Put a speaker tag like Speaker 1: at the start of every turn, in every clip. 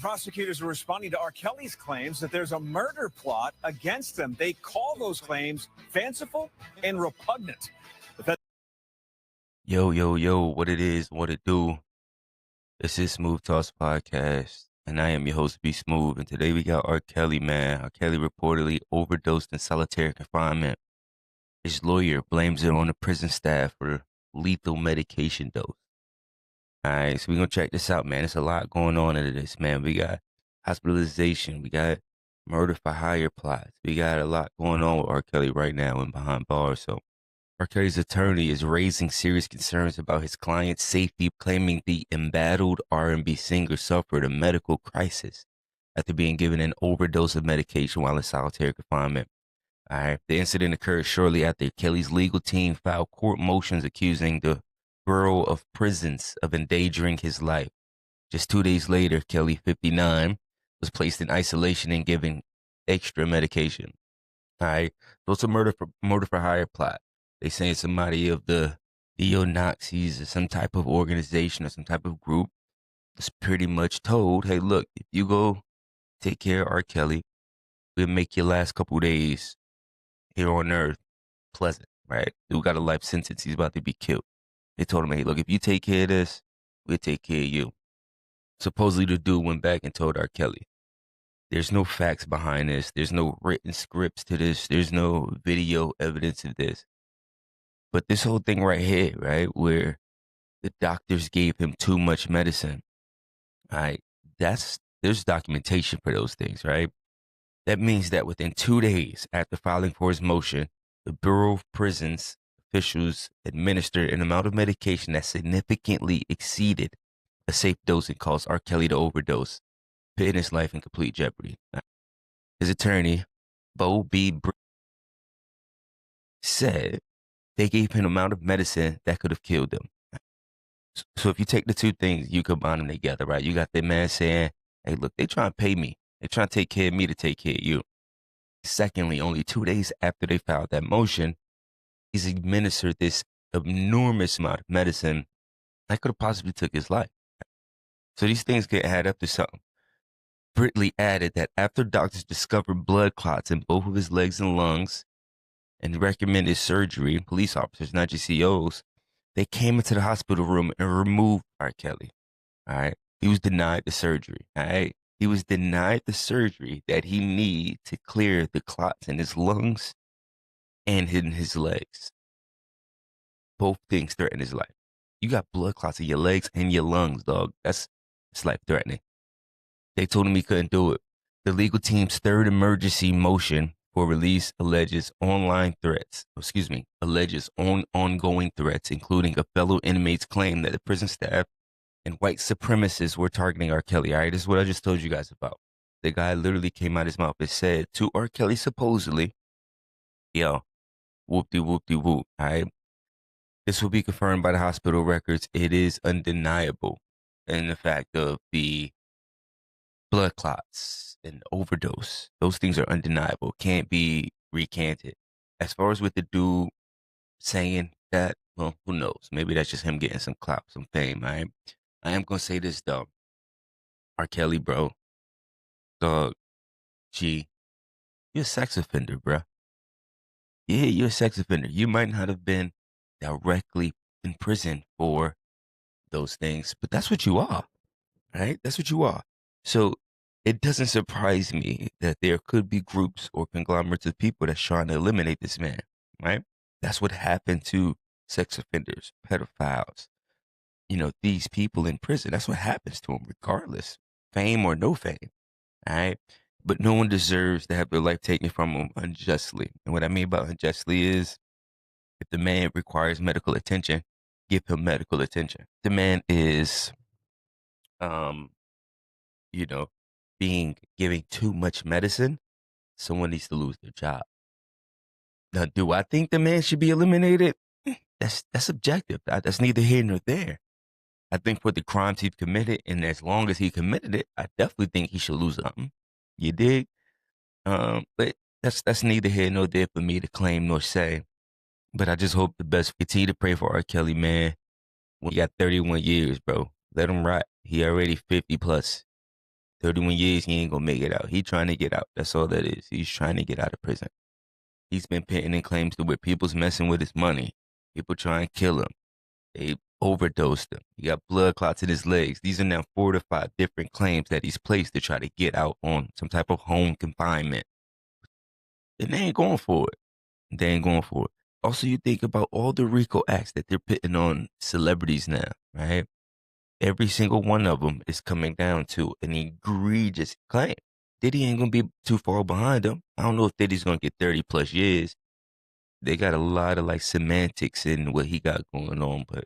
Speaker 1: Prosecutors are responding to R. Kelly's claims that there's a murder plot against him. They call those claims fanciful and repugnant.
Speaker 2: Yo, what it is, what it do. This is Smooth Talks Podcast, and I am your host, B.Smuvv, and today we got R. Kelly, man. R. Kelly reportedly overdosed in solitary confinement. His lawyer blames it on the prison staff for lethal medication dose. All right, so we're going to check this out, man. There's a lot going on into this, man. We got hospitalization. We got murder for hire plots. We got a lot going on with R. Kelly right now and behind bars. So R. Kelly's attorney is raising serious concerns about his client's safety, claiming the embattled R&B singer suffered a medical crisis after being given an overdose of medication while in solitary confinement. All right, the incident occurred shortly after Kelly's legal team filed court motions accusing the Bureau of Prisons of endangering his life. Just 2 days later, Kelly, 59, was placed in isolation and given extra medication. All right, so it's a murder for hire plot. They say somebody of the neo-Nazis or some type of organization or some type of group is pretty much told, hey, look, if you go take care of R. Kelly, we'll make your last couple days here on earth pleasant, right? Dude got a life sentence. He's about to be killed. They told him, hey, look, if you take care of this, we'll take care of you. Supposedly the dude went back and told R. Kelly. There's no facts behind this. There's no written scripts to this. There's no video evidence of this. But this whole thing right here, right, where the doctors gave him too much medicine, right, there's documentation for those things, right? That means that within 2 days after filing for his motion, the Bureau of Prisons officials administered an amount of medication that significantly exceeded a safe dose and caused R. Kelly to overdose, putting his life in complete jeopardy. His attorney, B.Smuvv, said they gave him an amount of medicine that could have killed him. So if you take the two things, you combine them together, right? You got the man saying, hey, look, they trying to pay me. They trying to take care of me to take care of you. Secondly, only 2 days after they filed that motion, he's administered this enormous amount of medicine that could have possibly took his life. So these things get add up to something. Britley added that after doctors discovered blood clots in both of his legs and lungs and recommended surgery, police officers, not GCOs, they came into the hospital room and removed R. Kelly. All right. He was denied the surgery. All right. He was denied the surgery that he needed to clear the clots in his lungs and in his legs. Both things threaten his life. You got blood clots in your legs and your lungs, dog. It's life threatening. They told him he couldn't do it. The legal team's third emergency motion for release alleges ongoing threats, including a fellow inmate's claim that the prison staff and white supremacists were targeting R. Kelly. All right, this is what I just told you guys about. The guy literally came out of his mouth and said to R. Kelly, supposedly, yo, whoop-de-whoop-de-whoop, all right? This will be confirmed by the hospital records. It is undeniable in the fact of the blood clots and overdose. Those things are undeniable. Can't be recanted. As far as with the dude saying that, well, who knows? Maybe that's just him getting some clout, some fame. I am going to say this, though. R. Kelly, bro. Dog. G. You're a sex offender, bro. Yeah, you're a sex offender. You might not have been directly in prison for those things, but that's what you are, right? That's what you are. So it doesn't surprise me that there could be groups or conglomerates of people that's trying to eliminate this man, right? That's what happened to sex offenders, pedophiles, these people in prison. That's what happens to them, regardless, fame or no fame, all right? But no one deserves to have their life taken from them unjustly. And what I mean by unjustly is, if the man requires medical attention, give him medical attention. The man is, giving too much medicine. Someone needs to lose their job. Now, do I think the man should be eliminated? That's subjective. That's neither here nor there. I think for the crimes he committed, and as long as he committed it, I definitely think he should lose something. You dig? But that's neither here nor there for me to claim nor say. But I just hope the best. Continue to pray for R. Kelly, man. He got 31 years, bro. Let him rot. He already 50 plus. 31 years, he ain't gonna make it out. He trying to get out. That's all that is. He's trying to get out of prison. He's been pitting in claims to where people's messing with his money. People try and kill him. They overdosed him. He got blood clots in his legs. These are now 4 to 5 different claims that he's placed to try to get out on some type of home confinement. And they ain't going for it. They ain't going for it. Also, you think about all the RICO acts that they're putting on celebrities now, right? Every single one of them is coming down to an egregious claim. Diddy ain't gonna be too far behind him. I don't know if Diddy's gonna get 30 plus years. They got a lot of like semantics in what he got going on, but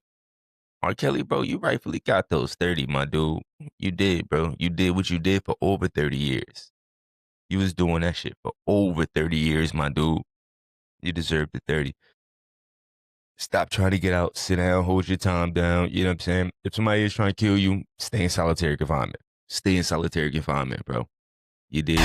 Speaker 2: R. Kelly, bro, you rightfully got those 30, my dude. You did, bro. You did what you did for over 30 years. You was doing that shit for over 30 years, my dude. You deserve the 30. Stop trying to get out. Sit down, hold your time down. You know what I'm saying? If somebody is trying to kill you, stay in solitary confinement. Stay in solitary confinement, bro. You did.